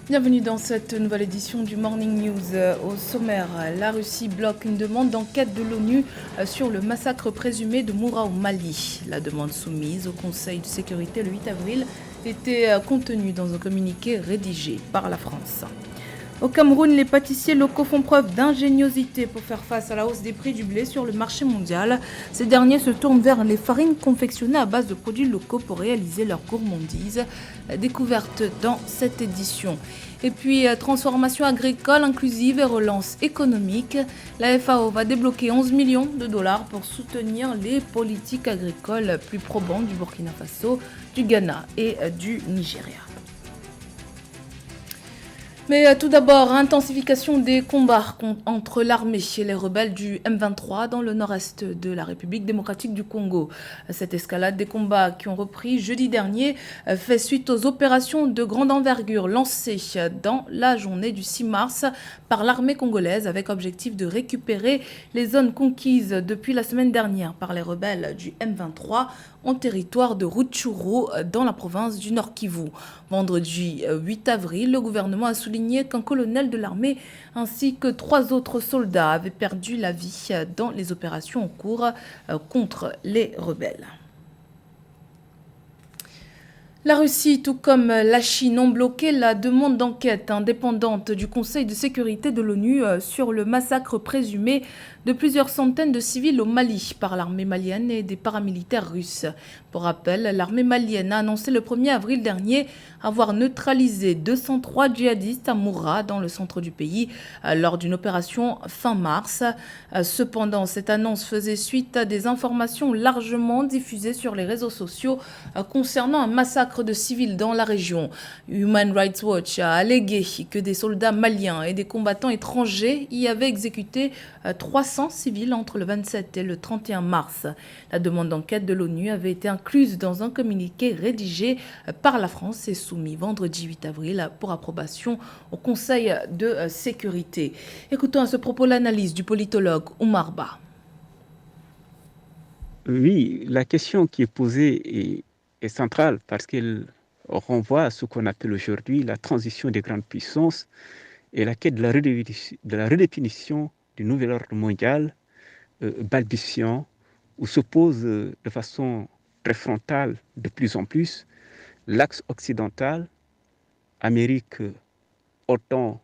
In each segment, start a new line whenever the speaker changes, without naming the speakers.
Bienvenue dans cette nouvelle édition du Morning News. Au sommaire, la Russie bloque une demande d'enquête de l'ONU sur le massacre présumé de Moura au Mali. La demande soumise au Conseil de sécurité le 8 avril était contenue dans un communiqué rédigé par la France. Au Cameroun, les pâtissiers locaux font preuve d'ingéniosité pour faire face à la hausse des prix du blé sur le marché mondial. Ces derniers se tournent vers les farines confectionnées à base de produits locaux pour réaliser leurs gourmandises. Découverte dans cette édition. Et puis, transformation agricole inclusive et relance économique. La FAO va débloquer 11 millions de dollars pour soutenir les politiques agricoles plus probantes du Burkina Faso, du Ghana et du Nigeria. Mais tout d'abord, intensification des combats entre l'armée et les rebelles du M23 dans le nord-est de la République démocratique du Congo. Cette escalade des combats qui ont repris jeudi dernier fait suite aux opérations de grande envergure lancées dans la journée du 6 mars par l'armée congolaise avec objectif de récupérer les zones conquises depuis la semaine dernière par les rebelles du M23 en territoire de Rutshuru dans la province du Nord Kivu. Vendredi 8 avril, le gouvernement a souligné qu'un colonel de l'armée ainsi que 3 autres soldats avaient perdu la vie dans les opérations en cours contre les rebelles. La Russie, tout comme la Chine, ont bloqué la demande d'enquête indépendante du Conseil de sécurité de l'ONU sur le massacre présumé de plusieurs centaines de civils au Mali par l'armée malienne et des paramilitaires russes. Pour rappel, l'armée malienne a annoncé le 1er avril dernier avoir neutralisé 203 djihadistes à Moura, dans le centre du pays, lors d'une opération fin mars. Cependant, cette annonce faisait suite à des informations largement diffusées sur les réseaux sociaux concernant un massacre de civils dans la région. Human Rights Watch a allégué que des soldats maliens et des combattants étrangers y avaient exécuté 300 civils entre le 27 et le 31 mars. La demande d'enquête de l'ONU avait été incluse dans un communiqué rédigé par la France et soumis vendredi 8 avril pour approbation au Conseil de sécurité. Écoutons à ce propos l'analyse du politologue Oumar Ba.
Oui, la question qui est posée est centrale parce qu'elle renvoie à ce qu'on appelle aujourd'hui la transition des grandes puissances et la quête de la redéfinition du nouvel ordre mondial balbutiant où s'oppose de façon très frontale de plus en plus l'axe occidental, Amérique, OTAN,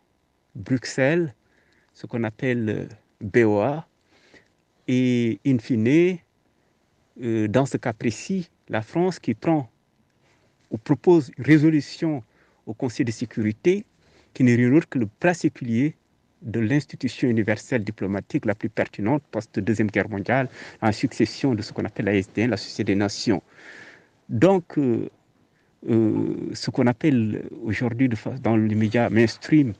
Bruxelles, ce qu'on appelle BOA, et in fine, dans ce cas précis, la France qui prend ou propose une résolution au Conseil de sécurité qui n'est rien d'autre que le plat séculier de l'institution universelle diplomatique la plus pertinente post-Deuxième Guerre mondiale, en succession de ce qu'on appelle la SDN, la Société des Nations. Donc, ce qu'on appelle aujourd'hui dans les médias mainstream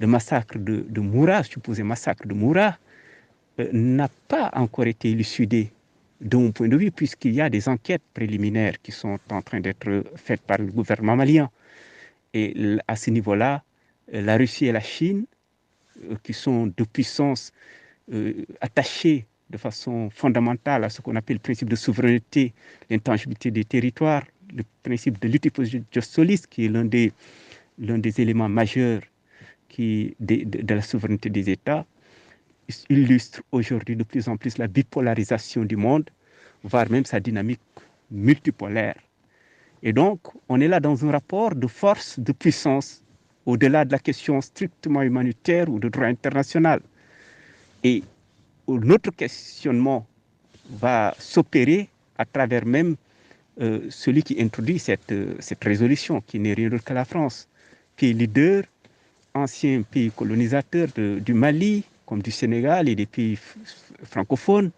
le massacre de Moura, supposé massacre de Moura, n'a pas encore été élucidé de mon point de vue, puisqu'il y a des enquêtes préliminaires qui sont en train d'être faites par le gouvernement malien. Et à ce niveau-là, la Russie et la Chine, qui sont deux puissances attachées de façon fondamentale à ce qu'on appelle le principe de souveraineté, l'intangibilité des territoires, le principe de l'utopie solis, qui est l'un des éléments majeurs de la souveraineté des États, illustre aujourd'hui de plus en plus la bipolarisation du monde, voire même sa dynamique multipolaire. Et donc, on est là dans un rapport de force, de puissance, au-delà de la question strictement humanitaire ou de droit international. Et notre questionnement va s'opérer à travers même celui qui introduit cette résolution, qui n'est rien d'autre que la France, pays leader, ancien pays colonisateur du Mali, comme du Sénégal et des pays francophones,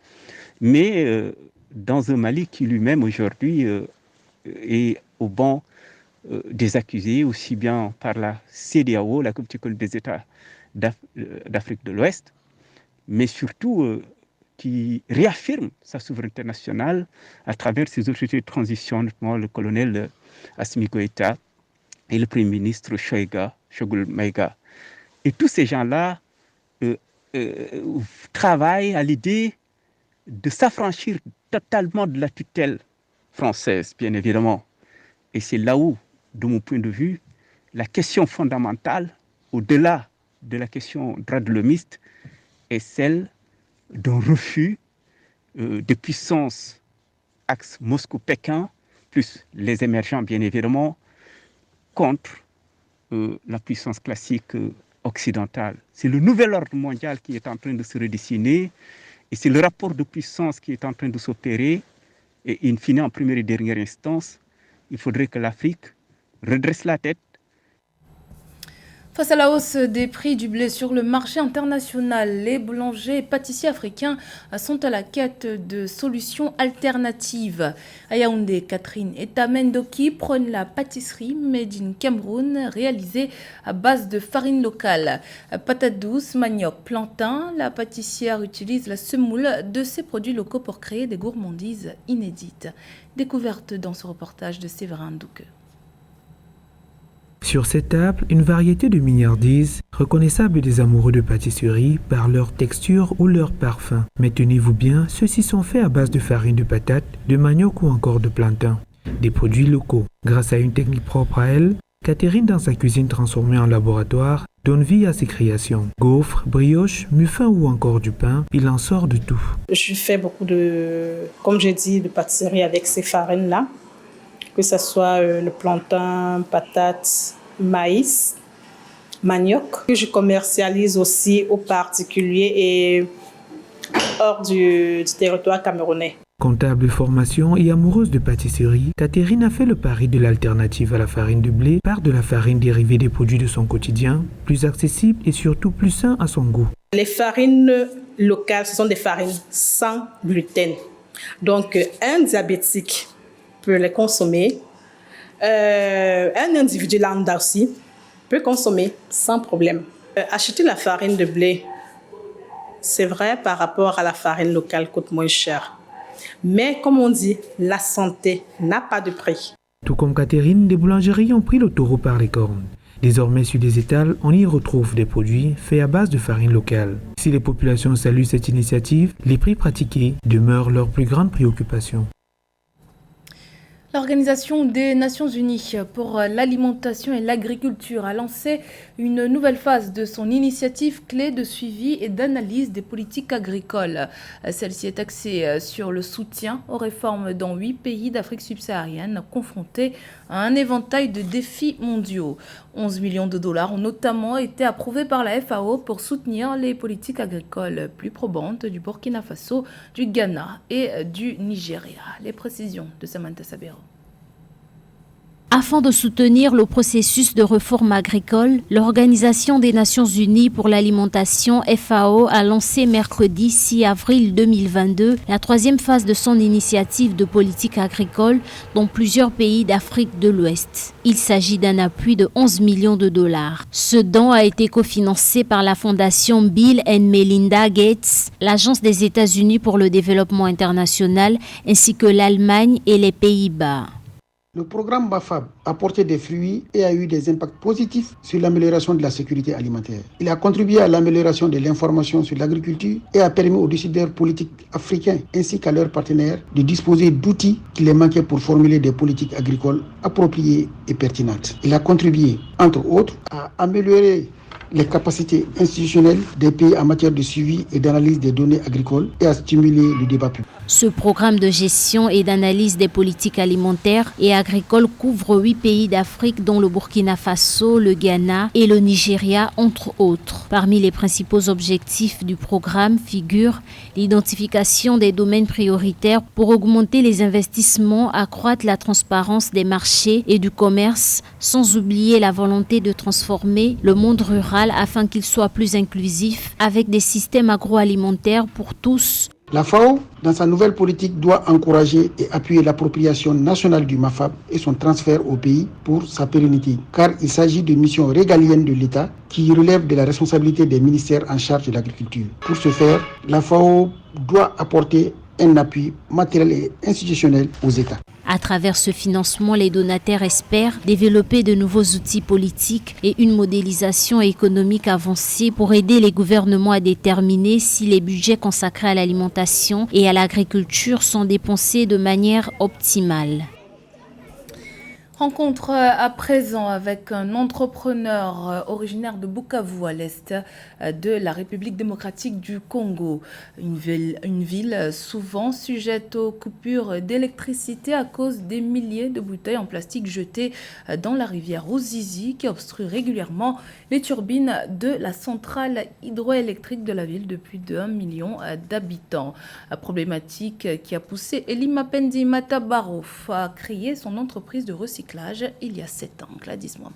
mais dans un Mali qui lui-même aujourd'hui est au banc des accusés, aussi bien par la CEDEAO, la Communauté des États d'Afrique de l'Ouest, mais surtout qui réaffirme sa souveraineté nationale à travers ses autorités de transition, notamment le colonel Assimi Goïta et le Premier ministre Shogul Maïga. Et tous ces gens-là travaillent à l'idée de s'affranchir totalement de la tutelle française, bien évidemment. Et c'est là où, de mon point de vue, la question fondamentale, au-delà de la question droit de l'homiste, est celle d'un refus de puissance axe Moscou-Pékin, plus les émergents bien évidemment, contre la puissance classique occidentale. C'est le nouvel ordre mondial qui est en train de se redessiner et c'est le rapport de puissance qui est en train de s'opérer. Et in fine, en première et dernière instance, il faudrait que l'Afrique redresse la tête.
Face à la hausse des prix du blé sur le marché international, les boulangers et pâtissiers africains sont à la quête de solutions alternatives. À Yaoundé, Catherine et Tamen Doki prônent la pâtisserie made in Cameroun réalisée à base de farine locale. Patates douces, manioc, plantain, la pâtissière utilise la semoule de ces produits locaux pour créer des gourmandises inédites. Découverte dans ce reportage de Séverin Douque.
Sur cette table, une variété de mignardises, reconnaissables des amoureux de pâtisserie par leur texture ou leur parfum. Mais tenez-vous bien, ceux-ci sont faits à base de farine de patate, de manioc ou encore de plantain. Des produits locaux. Grâce à une technique propre à elle, Catherine, dans sa cuisine transformée en laboratoire, donne vie à ses créations. Gaufres, brioches, muffins ou encore du pain, il en sort de tout.
Je fais beaucoup comme j'ai dit, de pâtisserie avec ces farines-là. Que ce soit le plantain, patates, maïs, manioc, que je commercialise aussi aux particuliers et hors du territoire camerounais.
Comptable de formation et amoureuse de pâtisserie, Catherine a fait le pari de l'alternative à la farine de blé par de la farine dérivée des produits de son quotidien, plus accessible et surtout plus sain à son goût.
Les farines locales, ce sont des farines sans gluten. Donc, un diabétique peut les consommer. Un individu lambda aussi peut consommer sans problème. Acheter la farine de blé, c'est vrai, par rapport à la farine locale, coûte moins cher. Mais comme on dit, la santé n'a pas de prix.
Tout comme Catherine, des boulangeries ont pris le taureau par les cornes. Désormais, sur des étals, on y retrouve des produits faits à base de farine locale. Si les populations saluent cette initiative, les prix pratiqués demeurent leur plus grande préoccupation.
L'Organisation des Nations Unies pour l'alimentation et l'agriculture a lancé une nouvelle phase de son initiative clé de suivi et d'analyse des politiques agricoles. Celle-ci est axée sur le soutien aux réformes dans 8 pays d'Afrique subsaharienne confrontés à un éventail de défis mondiaux. 11 millions de dollars ont notamment été approuvés par la FAO pour soutenir les politiques agricoles plus probantes du Burkina Faso, du Ghana et du Nigeria. Les précisions de Samantha Sabero.
Afin de soutenir le processus de réforme agricole, l'Organisation des Nations Unies pour l'alimentation FAO a lancé mercredi 6 avril 2022 la troisième phase de son initiative de politique agricole dans plusieurs pays d'Afrique de l'Ouest. Il s'agit d'un appui de 11 millions de dollars. Ce don a été cofinancé par la fondation Bill and Melinda Gates, l'Agence des États-Unis pour le développement international, ainsi que l'Allemagne et les Pays-Bas.
Le programme BAFAB a porté des fruits et a eu des impacts positifs sur l'amélioration de la sécurité alimentaire. Il a contribué à l'amélioration de l'information sur l'agriculture et a permis aux décideurs politiques africains ainsi qu'à leurs partenaires de disposer d'outils qui les manquaient pour formuler des politiques agricoles appropriées et pertinentes. Il a contribué, entre autres, à améliorer les capacités institutionnelles des pays en matière de suivi et d'analyse des données agricoles et à stimuler le débat public.
Ce programme de gestion et d'analyse des politiques alimentaires et agricoles couvre 8 pays d'Afrique dont le Burkina Faso, le Ghana et le Nigeria, entre autres. Parmi les principaux objectifs du programme figure l'identification des domaines prioritaires pour augmenter les investissements, accroître la transparence des marchés et du commerce, sans oublier la volonté de transformer le monde rural afin qu'il soit plus inclusif avec des systèmes agroalimentaires pour tous.
La FAO, dans sa nouvelle politique, doit encourager et appuyer l'appropriation nationale du MAFAB et son transfert au pays pour sa pérennité, car il s'agit de missions régaliennes de l'État qui relèvent de la responsabilité des ministères en charge de l'agriculture. Pour ce faire, la FAO doit apporter un appui matériel et institutionnel aux États.
À travers ce financement, les donataires espèrent développer de nouveaux outils politiques et une modélisation économique avancée pour aider les gouvernements à déterminer si les budgets consacrés à l'alimentation et à l'agriculture sont dépensés de manière optimale.
Rencontre à présent avec un entrepreneur originaire de Bukavu à l'est de la République démocratique du Congo. Une ville souvent sujette aux coupures d'électricité à cause des milliers de bouteilles en plastique jetées dans la rivière Ruzizi qui obstrue régulièrement les turbines de la centrale hydroélectrique de la ville de plus de 1 million d'habitants. Problématique qui a poussé Elima Pendi Matabaro à créer son entreprise de recyclage il y a 7 ans. Gladys Mwamba.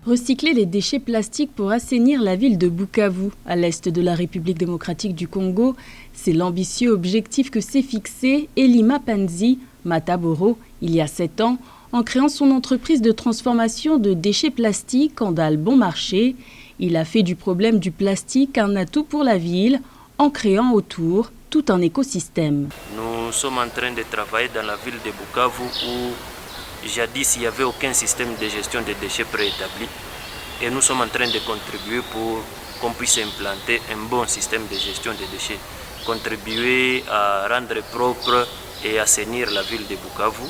Recycler les déchets plastiques pour assainir la ville de Bukavu, à l'est de la République démocratique du Congo, c'est l'ambitieux objectif que s'est fixé Elima Panzi Mataboro il y a 7 ans en créant son entreprise de transformation de déchets plastiques en dalles bon marché. Il a fait du problème du plastique un atout pour la ville en créant autour tout un écosystème.
Nous sommes en train de travailler dans la ville de Bukavu où jadis il n'y avait aucun système de gestion des déchets préétabli et nous sommes en train de contribuer pour qu'on puisse implanter un bon système de gestion des déchets, contribuer à rendre propre et assainir la ville de Bukavu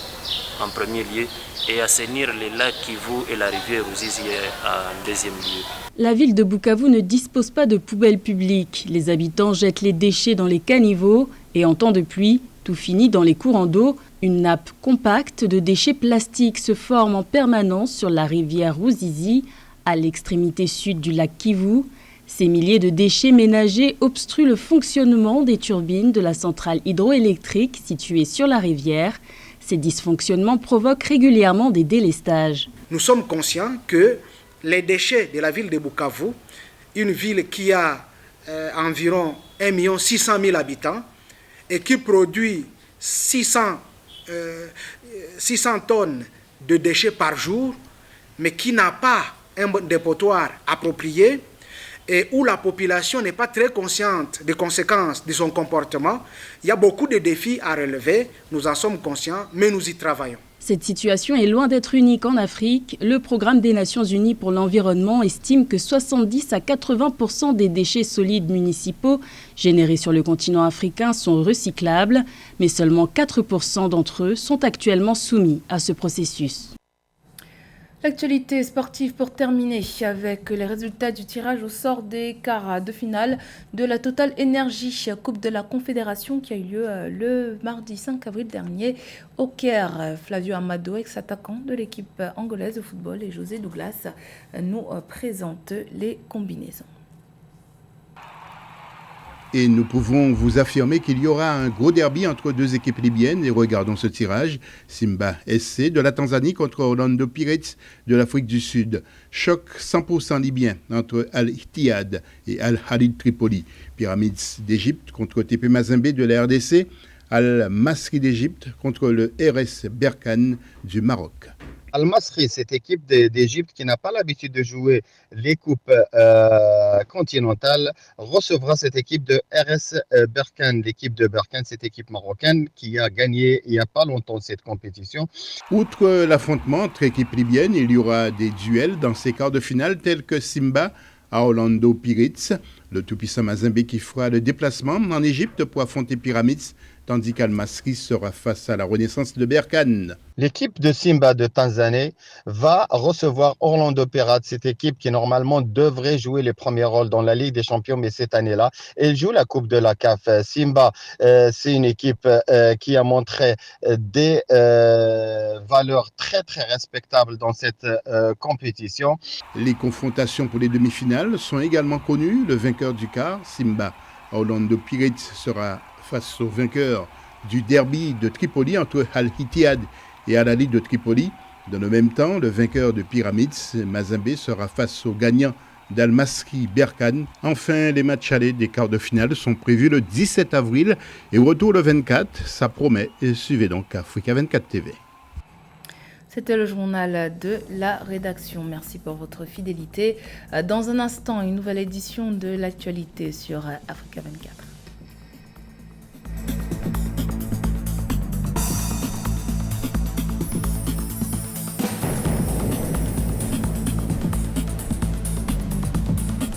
en premier lieu et assainir les lacs Kivu et la rivière Ruzizi en deuxième lieu.
La ville de Bukavu ne dispose pas de poubelles publiques. Les habitants jettent les déchets dans les caniveaux et en temps de pluie, tout finit dans les courants d'eau. Une nappe compacte de déchets plastiques se forme en permanence sur la rivière Ruzizi, à l'extrémité sud du lac Kivu. Ces milliers de déchets ménagers obstruent le fonctionnement des turbines de la centrale hydroélectrique située sur la rivière. Ces dysfonctionnements provoquent régulièrement des délestages.
Nous sommes conscients que les déchets de la ville de Bukavu, une ville qui a environ 1 600 000 habitants et qui produit 600 tonnes de déchets par jour, mais qui n'a pas un dépotoir approprié et où la population n'est pas très consciente des conséquences de son comportement, il y a beaucoup de défis à relever, nous en sommes conscients, mais nous y travaillons.
Cette situation est loin d'être unique en Afrique. Le Programme des Nations Unies pour l'environnement estime que 70 à 80% des déchets solides municipaux générés sur le continent africain sont recyclables, mais seulement 4% d'entre eux sont actuellement soumis à ce processus.
L'actualité sportive pour terminer avec les résultats du tirage au sort des quarts de finale de la Total Energy Coupe de la Confédération qui a eu lieu le mardi 5 avril dernier au Caire. Flavio Amado, ex-attaquant de l'équipe angolaise de football, et José Douglas nous présentent les combinaisons.
Et nous pouvons vous affirmer qu'il y aura un gros derby entre deux équipes libyennes. Et regardons ce tirage. Simba SC de la Tanzanie contre Orlando Pirates de l'Afrique du Sud. Choc 100% libyen entre Al-Ittihad et Al-Hadid Tripoli. Pyramids d'Égypte contre TP Mazembe de la RDC. Al-Masri d'Égypte contre le RS Berkane du Maroc.
Al-Masri, cette équipe d'Égypte qui n'a pas l'habitude de jouer les coupes continentales, recevra cette équipe de RS Berkane, l'équipe de Berkane, cette équipe marocaine qui a gagné il n'y a pas longtemps cette compétition.
Outre l'affrontement entre équipes libyennes, il y aura des duels dans ces quarts de finale tels que Simba à Orlando Pirates, le tout-puissant Mazembe qui fera le déplacement en Égypte pour affronter Pyramids, tandis qu'Al-Masri sera face à la Renaissance de Berkane.
L'équipe de Simba de Tanzanie va recevoir Orlando Pirates, cette équipe qui normalement devrait jouer les premiers rôles dans la Ligue des Champions, mais cette année-là, elle joue la Coupe de la CAF. Simba, c'est une équipe qui a montré des valeurs très très respectables dans cette compétition.
Les confrontations pour les demi-finales sont également connues. Le vainqueur du quart, Simba, Orlando Pirates, sera face au vainqueur du derby de Tripoli entre Al-Ittihad et Al-Hadid de Tripoli. Dans le même temps, le vainqueur de Pyramids, Mazembe, sera face au gagnant d'Al-Masri Berkane. Enfin, les matchs allés des quarts de finale sont prévus le 17 avril et au retour le 24, ça promet. Et suivez donc Africa 24 TV.
C'était le journal de la rédaction. Merci pour votre fidélité. Dans un instant, une nouvelle édition de l'actualité sur Africa 24.